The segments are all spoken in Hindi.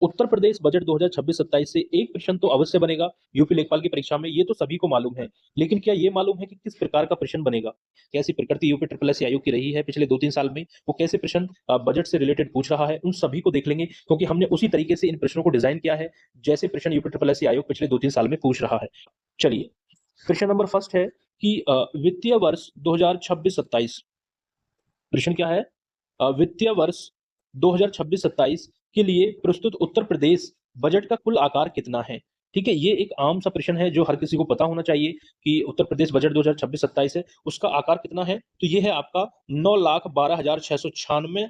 उत्तर प्रदेश बजट 2026-27 से एक प्रश्न तो अवश्य बनेगा यूपी लेखपाल की परीक्षा में, ये तो सभी को मालूम है। लेकिन क्या ये मालूम है कि किस प्रकार का प्रश्न बनेगा? कैसी प्रकृति यूपी ट्रिपल एससी आयोग की रही है पिछले 2-3 साल में? वो कैसे प्रश्न बजट से रिलेटेड पूछ रहा है? उन सभी को देख लेंगे, क्योंकि हमने उसी तरीके से इन प्रश्नों को डिजाइन किया है जैसे प्रश्न यूपी ट्रिपल एससी आयोग पिछले 2-3 साल में पूछ रहा है। चलिए, प्रश्न नंबर फर्स्ट है कि वित्तीय वर्ष 2026-27 प्रश्न क्या है? वित्तीय वर्ष 2026-27 के लिए प्रस्तुत उत्तर प्रदेश बजट का कुल आकार कितना है? ठीक है, ये एक आम सा प्रश्न है जो हर किसी को पता होना चाहिए कि उत्तर प्रदेश बजट 2026-27 है, उसका आकार कितना है? तो ये है आपका 9,12,696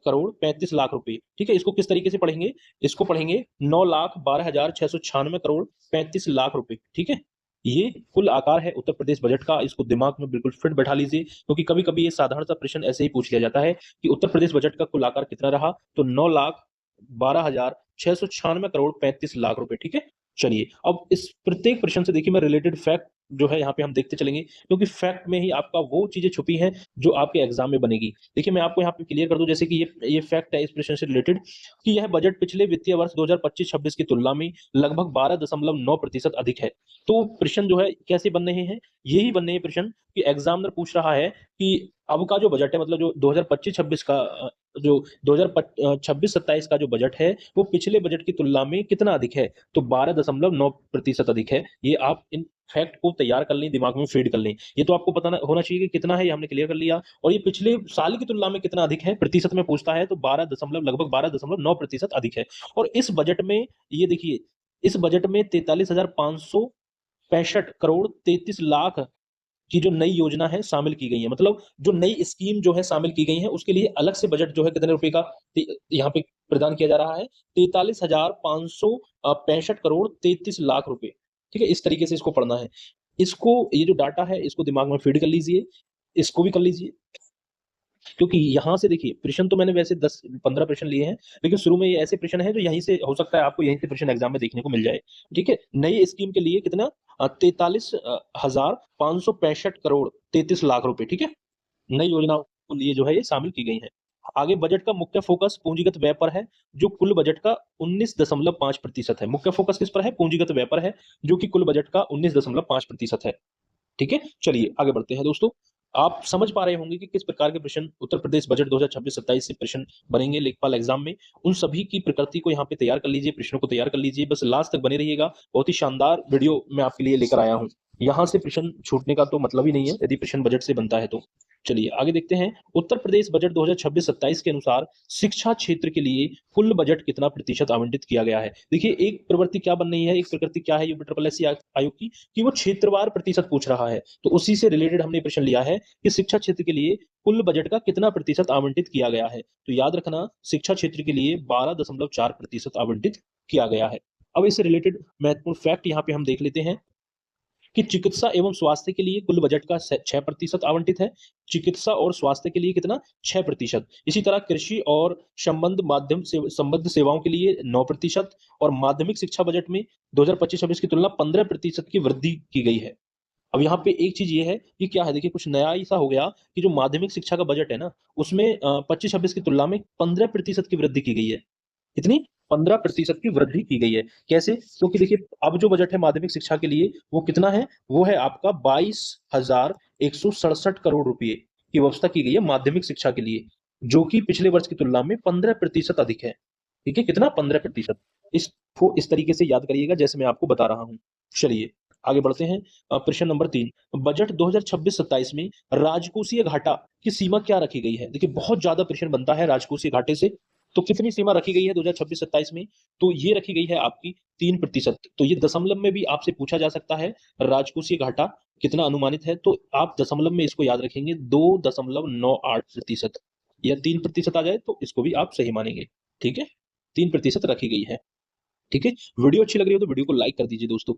करोड़ 35 लाख रुपए। ठीक है, इसको किस तरीके से पढ़ेंगे? इसको पढ़ेंगे 9,12,696 करोड़ 35 लाख रुपए। ठीक है, ये कुल आकार है उत्तर प्रदेश बजट का। इसको दिमाग में बिल्कुल फिट बैठा लीजिए, क्योंकि कभी-कभी ये साधारण सा प्रश्न ऐसे ही पूछ लिया जाता है कि उत्तर प्रदेश बजट का कुल आकार कितना रहा? तो 9,12,696 करोड़ 35 लाख रुपए। ठीक है? चलिए, अब इस प्रत्येक प्रश्न से देखिए मैं रिलेटेड फैक्ट जो है यहाँ पे हम देखते चलेंगे, क्योंकि फैक्ट में ही आपका वो चीज़ें छुपी हैं जो आपके एग्ज़ाम में बनेगी। देखिए, मैं आपको यहाँ पे क्लियर कर दूँ, जैसे कि ये फैक्ट है इस प्रश्न से रिलेटेड कि यह बजट पिछले वित्तीय वर्ष 2025-26 की तुलना में लगभग 12.9% अधिक है। तो प्रश्न जो है कैसे बन रहे हैं? यही बन रहे हैं प्रश्न कि एग्ज़ामिनर पूछ रहा है कि अब का जो बजट है, मतलब जो 2025-26 का जो 26-27 का जो बजट है, वो पिछले बजट की तुलना में कितना अधिक है? तो 12.9% अधिक है। ये आप इन फैक्ट को तैयार कर लें, दिमाग में फीड कर लें। ये तो आपको पता होना चाहिए कि कितना है, ये हमने क्लियर कर लिया। और ये पिछले साल की तुलना में कितना अधिक है, प्रतिशत में पूछता है, तो 12.9% अधिक है। और इस बजट में ये देखिए, इस बजट में 43,565 करोड़ 33 लाख की जो नई योजना है शामिल की गई है। मतलब जो नई स्कीम जो है शामिल की गई है, उसके लिए अलग से बजट जो है कितने रुपए का यहाँ पे प्रदान किया जा रहा है? 43,565 करोड़ 33 लाख रुपए। ठीक है, इस तरीके से इसको पढ़ना है। इसको, ये जो डाटा है इसको दिमाग में फीड कर लीजिए, इसको भी कर लीजिए, क्योंकि यहाँ से देखिए प्रश्न तो मैंने वैसे 10-15 प्रश्न लिए हैं, लेकिन शुरू में ये ऐसे प्रश्न हैं जो यहीं से हो सकता है आपको यहीं से प्रश्न एग्जाम में देखने को मिल जाए। ठीक है, नई स्कीम के लिए कितना? 43,565 करोड़ 33 लाख रुपए। ठीक है, नई योजनाओं के लिए जो है ये शामिल की गई है। आगे, बजट का मुख्य फोकस पूंजीगत व्यय पर है, जो कुल बजट का 19.5% है। मुख्य फोकस किस पर है? पूंजीगत व्यय पर है, जो कि कुल बजट का 19.5% है। ठीक है, चलिए आगे बढ़ते हैं दोस्तों। आप समझ पा रहे होंगे कि किस प्रकार के प्रश्न उत्तर प्रदेश बजट 2026-27 से प्रश्न बनेंगे लेखपाल एग्जाम में। उन सभी की प्रकृति को यहाँ पे तैयार कर लीजिए, प्रश्नों को तैयार कर लीजिए, बस लास्ट तक बने रहिएगा। बहुत ही शानदार वीडियो मैं आपके लिए लेकर आया हूँ। यहाँ से प्रश्न छूटने का तो मतलब ही नहीं है यदि प्रश्न बजट से बनता है तो। चलिए आगे देखते हैं। उत्तर प्रदेश बजट 2026-27 के अनुसार शिक्षा क्षेत्र के लिए कुल बजट कितना प्रतिशत आवंटित किया गया है? देखिए, एक प्रवृत्ति क्या बन रही है, एक प्रकृति क्या है यूपी ट्रिपल एससी आयोग की, कि वो क्षेत्रवार प्रतिशत पूछ रहा है। तो उसी से रिलेटेड हमने प्रश्न लिया है कि शिक्षा क्षेत्र के लिए कुल बजट का कितना प्रतिशत आवंटित किया गया है? तो याद रखना, शिक्षा क्षेत्र के लिए 12.4% आवंटित किया गया है। अब इससे रिलेटेड महत्वपूर्ण फैक्ट यहाँ पे हम देख लेते हैं कि चिकित्सा एवं स्वास्थ्य के लिए कुल बजट का 6% आवंटित है। चिकित्सा और स्वास्थ्य के लिए कितना? 6%। इसी तरह कृषि और संबद्ध सेवाओं के लिए 9%, और माध्यमिक शिक्षा बजट में 2025-26 की तुलना 15% की वृद्धि की गई है। अब यहाँ पे एक चीज ये है, ये क्या है, देखिए कुछ नया ऐसा हो गया कि जो माध्यमिक शिक्षा का बजट है ना, उसमें 25-26 की तुलना में 15% की वृद्धि की गई है। कितनी? 15% की वृद्धि की गई है। कैसे? क्योंकि देखिए, अब जो बजट है माध्यमिक शिक्षा के लिए वो कितना है? वो है आपका 22,167 करोड़ रुपए की व्यवस्था की गई है माध्यमिक शिक्षा के लिए, जो कि पिछले वर्ष की तुलना में 15% अधिक है। ठीक है, कितना? 15%। इसको इस तरीके से याद करिएगा जैसे मैं आपको बता रहा हूँ। चलिए आगे बढ़ते हैं। प्रश्न नंबर 3, बजट 2026-27 में राजकोषीय घाटा की सीमा क्या रखी गई है? देखिए, बहुत ज्यादा प्रश्न बनता है राजकोषीय घाटे से। तो कितनी सीमा रखी गई है 2026-27 में? तो ये रखी गई है आपकी 3%। तो ये दशमलव में भी आपसे पूछा जा सकता है, राजकोषीय घाटा कितना अनुमानित है? तो आप दशमलव में इसको याद रखेंगे, 2.98%, या 3% आ जाए तो इसको भी आप सही मानेंगे। ठीक है, 3% रखी गई है। ठीक है, वीडियो अच्छी लग रही हो तो वीडियो को लाइक कर दीजिए दोस्तों।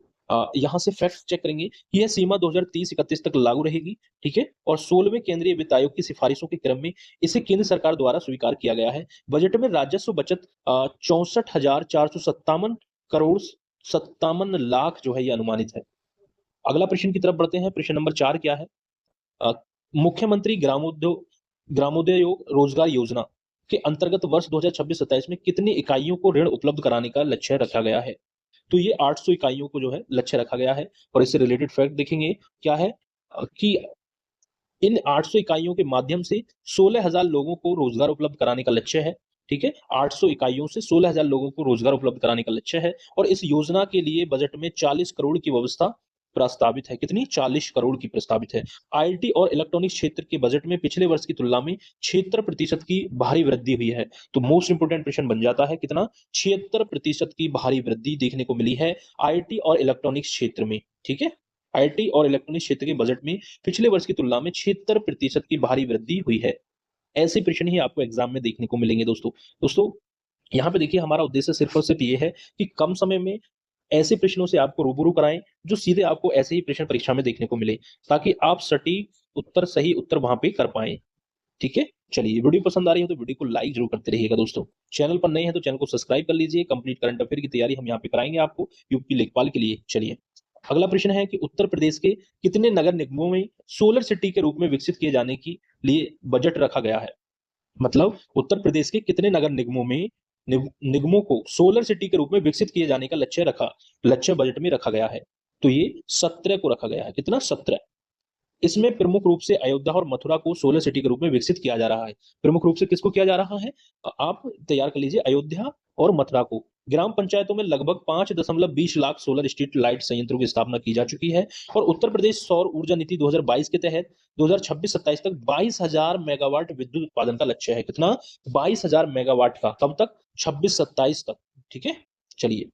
यहाँ से फैक्ट चेक करेंगे कि यह सीमा 2030-31 तक लागू रहेगी। ठीक है, और 16वें केंद्रीय वित्त आयोग की सिफारिशों के क्रम में इसे केंद्र सरकार द्वारा स्वीकार किया गया है। बजट में राजस्व बचत 64,457 करोड़ 57 लाख जो है ये अनुमानित है। अगला प्रश्न की तरफ बढ़ते हैं। प्रश्न नंबर 4 क्या है? अ, मुख्यमंत्री ग्रामोद्योग रोजगार योजना के अंतर्गत वर्ष 2026-27 में कितनी इकाइयों को ऋण उपलब्ध कराने का लक्ष्य रखा गया है? तो ये 800 इकाइयों को जो है लक्ष्य रखा गया है। और इससे रिलेटेड फैक्ट देखेंगे क्या है कि इन 800 इकाइयों के माध्यम से 16,000 लोगों को रोजगार उपलब्ध कराने का लक्ष्य है। ठीक है, 800 इकाइयों से 16,000 लोगों को रोजगार उपलब्ध कराने का लक्ष्य है। और इस योजना के लिए बजट में 40 करोड़ की व्यवस्था प्रस्तावित है। कितनी? 40 करोड़ की प्रस्तावित है। आईटी और इलेक्ट्रॉनिक्स क्षेत्र के बजट में पिछले वर्ष की तुलना में 76% की भारी वृद्धि हुई है। तो मोस्ट इंपोर्टेंट प्रश्न बन जाता है, कितना? 76% की भारी वृद्धि देखने को मिली है आईटी और इलेक्ट्रॉनिक्स क्षेत्र में। ठीक है, आईटी और इलेक्ट्रॉनिक्स क्षेत्र के बजट में पिछले वर्ष की तुलना में 76% की भारी वृद्धि हुई है। ऐसे प्रश्न ही आपको एग्जाम में देखने को मिलेंगे दोस्तों यहाँ पे देखिए, हमारा उद्देश्य सिर्फ और सिर्फ ये है कि कम समय में ऐसे प्रश्नों से आपको रूबरू कराएं जो सीधे आपको ऐसे ही प्रश्न परीक्षा में देखने को मिले, ताकि आप सटीक सही उत्तर वहां पे कर पाए। ठीक है, चलिए, वीडियो पसंद आ रही है तो वीडियो को लाइक जरूर करते रहिएगा दोस्तों। चैनल पर नए हैं तो चैनल को सब्सक्राइब कर लीजिए। कंप्लीट करंट अफेयर की तैयारी हम यहाँ पे कराएंगे आपको यूपी लेखपाल के लिए। चलिए, अगला प्रश्न है कि उत्तर प्रदेश के कितने नगर निगमों में सोलर सिटी के रूप में विकसित किए जाने के लिए बजट रखा गया है? मतलब उत्तर प्रदेश के कितने नगर निगमों में निगमों को सोलर सिटी के रूप में विकसित किए जाने का लक्ष्य बजट में रखा गया है? तो ये 17 को रखा गया है। कितना? 17। इसमें प्रमुख रूप से अयोध्या और मथुरा को सोलर सिटी के रूप में विकसित किया जा रहा है। प्रमुख रूप से किसको किया जा रहा है? आप तैयार कर लीजिए, अयोध्या और मथुरा को। ग्राम पंचायतों में लगभग 5.20 लाख सोलर स्ट्रीट लाइट संयंत्रों की स्थापना की जा चुकी है। और उत्तर प्रदेश सौर ऊर्जा नीति 2022 के तहत 2026-27 तक 22,000 मेगावाट विद्युत उत्पादन का लक्ष्य है। कितना? 22,000 मेगावाट का। कब तक? 26-27 तक। ठीक है, चलिए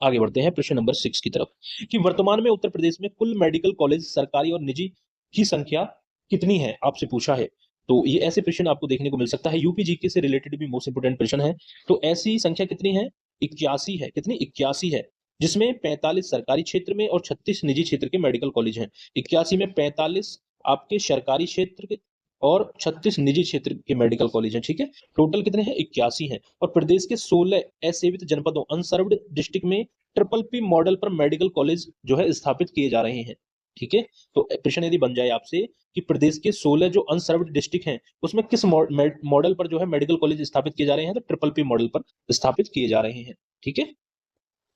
आगे बढ़ते हैं प्रश्न नंबर 6 की तरफ, कि वर्तमान में उत्तर प्रदेश में कुल मेडिकल कॉलेज सरकारी और निजी की संख्या कितनी है, आपसे पूछा है। तो ये ऐसे प्रश्न आपको देखने को मिल सकता है, यूपी जीके से रिलेटेड भी मोस्ट इंपोर्टेंट प्रश्न है। तो ऐसी संख्या कितनी है? 81 है। कितनी? 81 है, जिसमें 45 सरकारी क्षेत्र में और 36 निजी क्षेत्र के मेडिकल कॉलेज हैं। 81 में 45 आपके सरकारी क्षेत्र के और 36 निजी क्षेत्र के मेडिकल कॉलेज हैं। ठीक है, टोटल कितने हैं? 81 हैं। और प्रदेश के 16 असेवित जनपदों अनसर्व्ड डिस्ट्रिक्ट में ट्रिपल पी मॉडल पर मेडिकल कॉलेज जो है स्थापित किए जा रहे हैं। ठीक है, तो प्रश्न यदि बन जाए आपसे कि प्रदेश के 16 जो अनसर्व्ड डिस्ट्रिक्ट हैं उसमें किस मॉडल पर जो है मेडिकल कॉलेज स्थापित किए जा रहे हैं? तो ट्रिपल पी मॉडल पर स्थापित किए जा रहे हैं। ठीक है,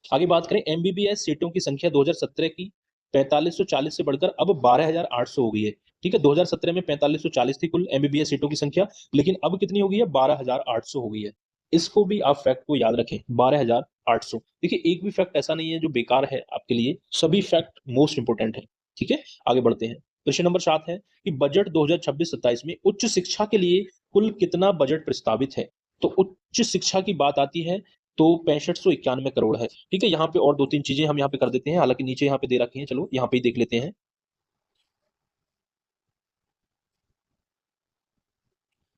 आगे बात करें, एमबीबीएस सीटों की संख्या 2017 की 4540 से बढ़कर अब 12,800 हो गई है। ठीक है, 2017 में 4540 थी कुल एमबीबीएस सीटों की संख्या, लेकिन अब कितनी हो गई है? 12,800 हो गई है। इसको भी आप फैक्ट को याद रखें, 12,800। देखिए, एक भी फैक्ट ऐसा नहीं है जो बेकार है आपके लिए, सभी फैक्ट मोस्ट इंपोर्टेंट है। ठीक है, आगे बढ़ते हैं। प्रश्न नंबर 7 है कि बजट 2026-27 में उच्च शिक्षा के लिए कुल कितना बजट प्रस्तावित है? तो उच्च शिक्षा की बात आती है तो 6591 करोड़ है। ठीक है, यहाँ पे और 2-3 चीजें हम यहाँ पे कर देते हैं, हालांकि नीचे यहाँ पे दे रखी हैं, चलो यहाँ पे ही देख लेते हैं।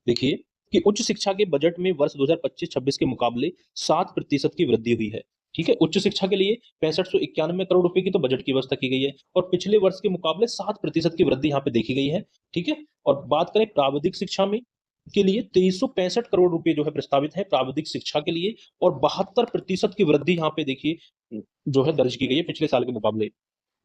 देखिए कि उच्च शिक्षा के बजट में वर्ष 2025-26 के मुकाबले 7% की वृद्धि हुई है। ठीक है, उच्च शिक्षा के लिए 6591 करोड़ रुपए की तो बजट की व्यवस्था की गई है और पिछले वर्ष के मुकाबले 7% की वृद्धि यहाँ पे देखी गई है। ठीक है, और बात करें प्राविधिक शिक्षा में के लिए 2365 करोड़ रुपए जो है प्रस्तावित है प्राविधिक शिक्षा के लिए, और 72% की वृद्धि यहाँ पे देखिए जो है दर्ज की गई है पिछले साल के मुकाबले।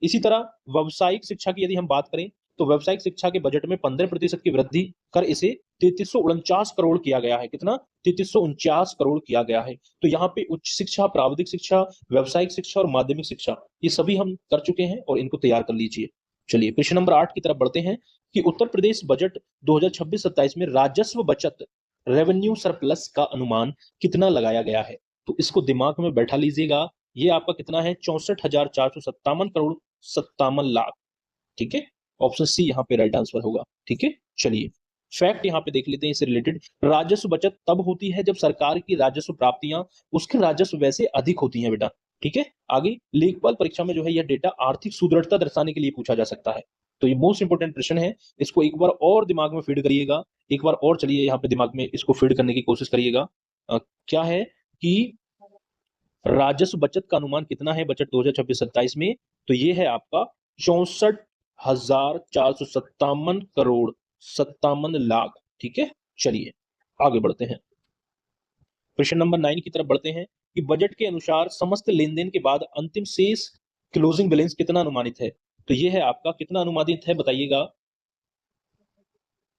इसी तरह व्यावसायिक शिक्षा की यदि हम बात करें तो व्यावसायिक शिक्षा के बजट में 15% की वृद्धि कर इसे 3349 करोड़ किया गया है। कितना? 3349 करोड़ किया गया है। तो यहाँ पे उच्च शिक्षा, प्राविधिक शिक्षा, व्यावसायिक शिक्षा और माध्यमिक शिक्षा ये सभी हम कर चुके हैं और इनको तैयार कर लीजिए। चलिए प्रश्न नंबर 8 की तरफ बढ़ते हैं कि उत्तर प्रदेश बजट 2026-27 में राजस्व बचत रेवेन्यू सरप्लस का अनुमान कितना लगाया गया है? तो इसको दिमाग में बैठा लीजिएगा। ये आपका कितना है? 64,457 करोड़ 57 लाख। ठीक है, ऑप्शन सी यहाँ पे राइट आंसर होगा। ठीक है, चलिए फैक्ट यहाँ पे देख लेते हैं इससे रिलेटेड। राजस्व बचत तब होती है जब सरकार की राजस्व प्राप्तियां उसके राजस्व वैसे अधिक होती हैं बेटा। ठीक है, आगे लेखपाल परीक्षा में जो है यह डेटा आर्थिक सुदृढ़ता दर्शाने के लिए पूछा जा सकता है। तो ये मोस्ट इंपोर्टेंट प्रश्न है, इसको एक बार और दिमाग में फीड करिएगा। एक बार और चलिए यहाँ पे दिमाग में इसको फीड करने की कोशिश करिएगा। क्या है कि राजस्व बचत का अनुमान कितना है बजट 2026-27 में? तो ये है आपका 64,457 करोड़ 57 लाख। ठीक है, चलिए आगे बढ़ते हैं। प्रश्न नंबर 9 की तरफ बढ़ते हैं कि बजट के अनुसार समस्त लेन देन के बाद अंतिम शेष क्लोजिंग बैलेंस कितना अनुमानित है? तो ये है आपका कितना अनुमानित है बताइएगा?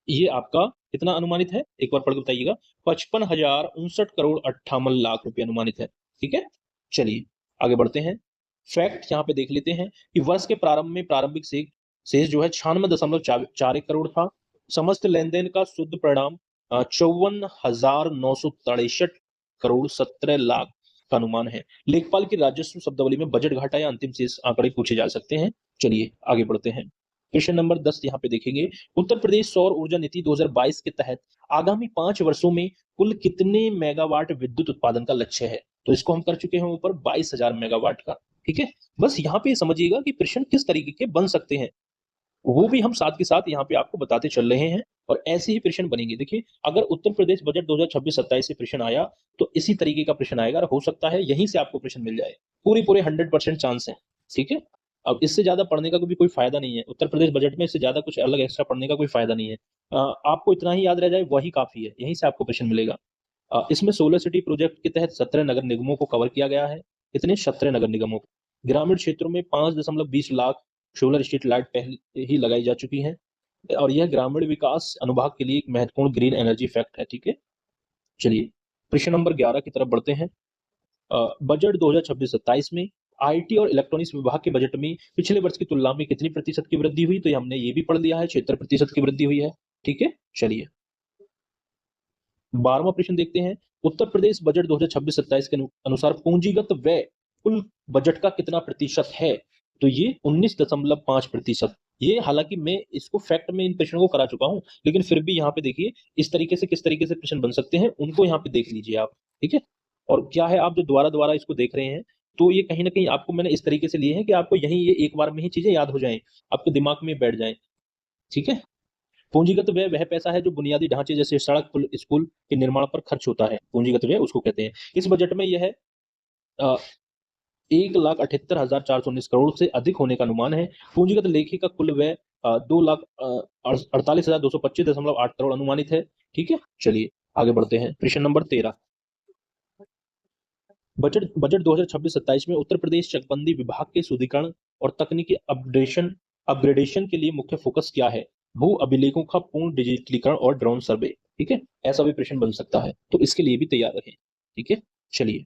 ये आपका कितना अनुमानित है, एक बार पढ़ के बताइएगा। 55,059 करोड़ 58 लाख रुपए अनुमानित है। ठीक है, चलिए आगे बढ़ते हैं। फैक्ट यहाँ पे देख लेते हैं कि वर्ष के प्रारंभ में प्रारंभिक शेष जो है 96.41 करोड़ था। समस्त लेन देन का शुद्ध परिणाम 54,963 करोड़ 17 लाख का अनुमान है। लेखपाल की राजस्व शब्दावली में बजट घाटा या अंतिम शेष आंकड़े पूछे जा सकते हैं। चलिए आगे बढ़ते हैं। क्वेश्चन नंबर 10 यहाँ पे देखेंगे, उत्तर प्रदेश सौर ऊर्जा नीति 2022 के तहत आगामी 5 वर्षों में कुल कितने मेगावाट विद्युत उत्पादन का लक्ष्य है? तो इसको हम कर चुके हैं ऊपर 22,000 मेगावाट का। ठीक है, बस यहाँ पे समझिएगा कि प्रश्न किस तरीके के बन सकते हैं, वो भी हम साथ के साथ यहाँ पे आपको बताते चल रहे हैं, और ऐसे ही प्रश्न बनेंगे। देखिए, अगर उत्तर प्रदेश बजट 2026-27 से प्रश्न आया तो इसी तरीके का प्रश्न आएगा, और हो सकता है यहीं से आपको प्रश्न मिल जाए। पूरे 100% चांस है। ठीक है, अब इससे ज्यादा पढ़ने का भी कोई फायदा नहीं है। उत्तर प्रदेश बजट में इससे ज्यादा कुछ अलग एक्स्ट्रा पढ़ने का कोई फायदा नहीं है। आपको इतना ही याद रह जाए वही काफी है, यहीं से आपको प्रश्न मिलेगा। इसमें सोलर सिटी प्रोजेक्ट के तहत 17 नगर निगमों को कवर किया गया है। इतने 17 नगर निगमों को। ग्रामीण क्षेत्रों में 5.20 लाख सोलर स्ट्रीट लाइट पहले ही लगाई जा चुकी हैं, और यह ग्रामीण विकास अनुभाग के लिए एक महत्वपूर्ण ग्रीन एनर्जी फैक्ट है। ठीक है, चलिए प्रश्न नंबर 11 की तरफ बढ़ते हैं। बजट 2026-27 में आईटी और इलेक्ट्रॉनिक्स विभाग के बजट में पिछले वर्ष की तुलना में कितनी प्रतिशत की वृद्धि हुई? तो हमने ये भी पढ़ लिया है, 76% की वृद्धि हुई है। ठीक है, चलिए 12वां प्रश्न देखते हैं। उत्तर प्रदेश बजट 2026-27 के अनुसार पूंजीगत व्यय कुल बजट का कितना प्रतिशत है? तो ये 19.5%। ये हालांकि मैं इसको फैक्ट में इन प्रश्नों को करा चुका हूं, लेकिन फिर भी यहाँ पे देखिए इस तरीके से किस तरीके से प्रश्न बन सकते हैं, उनको यहाँ पे देख लीजिए आप। ठीक है, और क्या है, आप जो दोबारा इसको देख रहे हैं तो ये कहीं ना कहीं आपको मैंने इस तरीके से लिए हैं कि आपको यही ये एक बार में ही चीजें याद हो जाएं, आपके दिमाग में बैठ जाएं। ठीक है, पूंजीगत व्यय वह पैसा है जो बुनियादी ढांचे जैसे सड़क, पुल, स्कूल के निर्माण पर खर्च होता है। पूंजीगत व्यय उसको कहते हैं। इस बजट में यह 1,78,419 करोड़ से अधिक होने का अनुमान है। पूंजीगत लेखी का कुल व्यय 2,48,225.8 करोड़ अनुमानित है। ठीक है, चलिए आगे बढ़ते हैं। प्रश्न नंबर 13, बजट 2026-27 में उत्तर प्रदेश चकबंदी विभाग के सुदृढ़ीकरण और तकनीकी अपग्रेडेशन के लिए मुख्य फोकस क्या है? भू अभिलेखों का पूर्ण डिजिटलीकरण और ड्रोन सर्वे। ठीक है, ऐसा भी प्रश्न बन सकता है, तो इसके लिए भी तैयार रहें। ठीक है, चलिए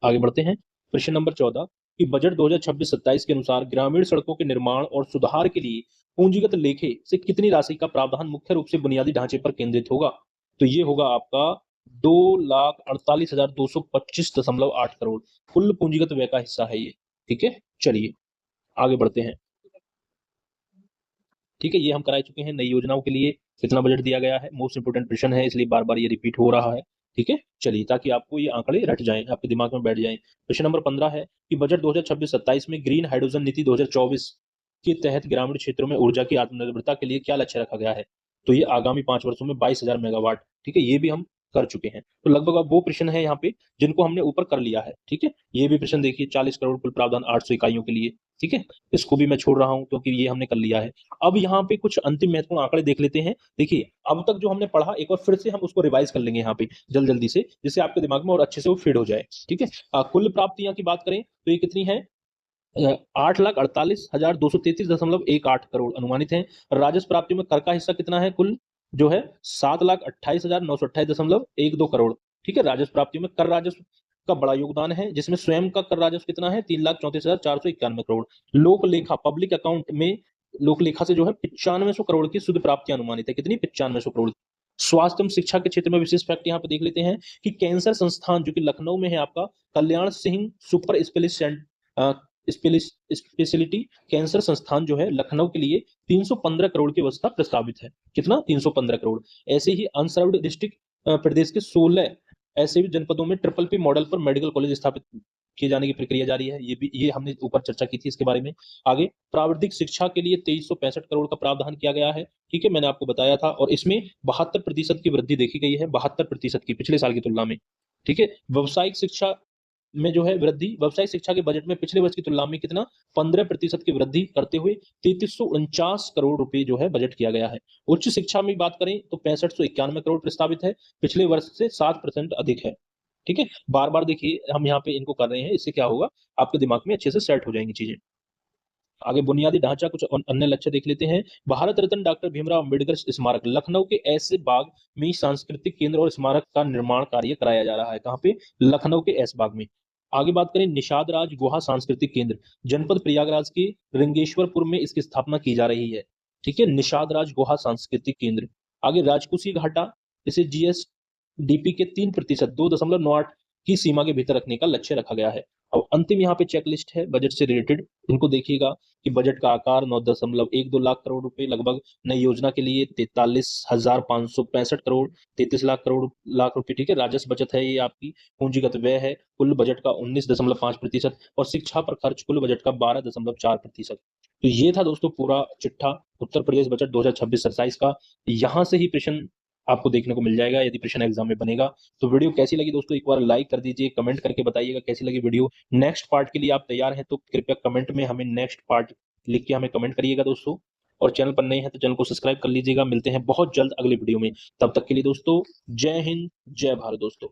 आगे बढ़ते हैं। प्रश्न नंबर 14 कि बजट 2026-27 के अनुसार ग्रामीण सड़कों के निर्माण और सुधार के लिए पूंजीगत लेखे से कितनी राशि का प्रावधान मुख्य रूप से बुनियादी ढांचे पर केंद्रित होगा? तो ये होगा आपका 2,48,225.8 करोड़ कुल पूंजीगत व्यय का हिस्सा है ये। ठीक है, चलिए आगे बढ़ते हैं। ठीक है, ये हम करा चुके हैं। नई योजनाओं के लिए कितना बजट दिया गया है, मोस्ट इंपोर्टेंट प्रश्न है, इसलिए बार बार ये रिपीट हो रहा है। ठीक है, चलिए ताकि आपको ये आंकड़े रट जाएं, आपके दिमाग में बैठ जाएं। प्रश्न नंबर 15 है कि बजट 2026-27 में ग्रीन हाइड्रोजन नीति 2024 के तहत ग्रामीण क्षेत्रों में ऊर्जा की आत्मनिर्भरता के लिए क्या लक्ष्य रखा गया है? तो ये आगामी 5 वर्षों में 22,000 मेगावाट। ठीक है, ये भी हम कर चुके हैं। तो लगभग अब वो प्रश्न है यहाँ पे जिनको हमने ऊपर कर लिया है। ठीक है, ये भी प्रश्न देखिए, 40 करोड़ कुल प्रावधान 800 इकाइयों के लिए। ठीक है, इसको भी मैं छोड़ रहा हूं क्योंकि ये हमने कर लिया है। अब यहाँ पे कुछ अंतिम महत्वपूर्ण आंकड़े देख लेते हैं। देखिए, अब तक जो हमने पढ़ा एक बार फिर से हम उसको रिवाइज कर लेंगे यहाँ पे जल्दी से, जिससे आपके दिमाग में और अच्छे से वो फीड हो जाए। ठीक है, कुल प्राप्तियां की बात करें तो ये कितनी है? 8,48,233.18 करोड़ अनुमानित है। राजस्व प्राप्तियों में कर का हिस्सा कितना है? कुल जो है 7,28,928.12 करोड़। ठीक है, राजस्व प्राप्तियों में कर राजस्व का बड़ा योगदान है, जिसमें स्वयं का कर राजस्व कितना है? 3,34,491 करोड़। लोक लेखा पब्लिक अकाउंट में लोक लेखा से जो है 9500 करोड़ की शुद्ध प्राप्तियां अनुमानित है। कितनी? 9500 करोड़। स्वास्थ्य एवं शिक्षा के क्षेत्र में विशेष फैक्ट यहाँ पे देख लेते हैं कि कैंसर संस्थान जो कि लखनऊ में है आपका, Kalyan Singh super speciality cancer संस्थान जो है लखनऊ के लिए 315 करोड़ की व्यवस्था प्रस्तावित है। कितना? 315 करोड़। ऐसे ही अनसर्व्ड डिस्ट्रिक्ट प्रदेश के 16 ऐसे भी जनपदों में ट्रिपल पी मॉडल पर मेडिकल कॉलेज स्थापित किए जाने की प्रक्रिया जारी है। ये हमने ऊपर चर्चा की थी इसके बारे में। आगे प्राविधिक शिक्षा के लिए 2365 करोड़ का प्रावधान किया गया है। ठीक है, मैंने आपको बताया था, और इसमें 72% की वृद्धि देखी गई है, 72% की पिछले साल की तुलना में। ठीक है, व्यावसायिक शिक्षा में जो है वृद्धि, व्यावसायिक शिक्षा के बजट में पिछले वर्ष की तुलना में कितना? 15% की वृद्धि करते हुए 3349 करोड़ रुपए जो है बजट किया गया है। उच्च शिक्षा में बात करें तो 6591 करोड़ प्रस्तावित है, पिछले वर्ष से 7% अधिक है। ठीक है, बार बार देखिए हम यहाँ पे इनको कर रहे हैं, इससे क्या होगा, आपके दिमाग में अच्छे से सेट हो जाएंगी चीजें। आगे बुनियादी ढांचा, कुछ अन्य लक्ष्य देख लेते हैं। भारत रत्न डॉक्टर भीमराव अंबेडकर स्मारक, लखनऊ के ऐसे बाग में सांस्कृतिक केंद्र और स्मारक का निर्माण कार्य कराया जा रहा है। कहाँ पे? लखनऊ के ऐस बाग में। आगे बात करें निषाद राज गुहा सांस्कृतिक केंद्र, जनपद प्रयागराज के रंगेश्वरपुर में इसकी स्थापना की जा रही है। ठीक है, निषाद राज गुहा सांस्कृतिक केंद्र। आगे राजकोषीय घाटा, इसे जीएसडीपी के 3% 2.98 की सीमा के भीतर रखने का लक्ष्य रखा गया है। अब अंतिम यहाँ पे चेकलिस्ट है बजट से रिलेटेड, इनको देखिएगा कि बजट का आकार 9.12 लाख करोड़ रुपए लगभग, नई योजना के लिए 43,565 करोड़, 33 लाख रुपए। ठीक है, राजस्व बचत है ये आपकी, पूंजीगत व्यय है कुल बजट का 19.5% और शिक्षा पर खर्च कुल बजट का 12.4%। तो ये था दोस्तों पूरा चिट्ठा उत्तर प्रदेश बजट 2026-27 का। यहाँ से ही प्रश्न आपको देखने को मिल जाएगा यदि प्रश्न एग्जाम में बनेगा। तो वीडियो कैसी लगी दोस्तों एक बार लाइक कर दीजिए, कमेंट करके बताइएगा कैसी लगी वीडियो। नेक्स्ट पार्ट के लिए आप तैयार हैं तो कृपया कमेंट में हमें नेक्स्ट पार्ट लिख के हमें कमेंट करिएगा दोस्तों, और चैनल पर नए हैं तो चैनल को सब्सक्राइब कर लीजिएगा। मिलते हैं बहुत जल्द अगली वीडियो में, तब तक के लिए दोस्तों जय हिंद जय भारत दोस्तों।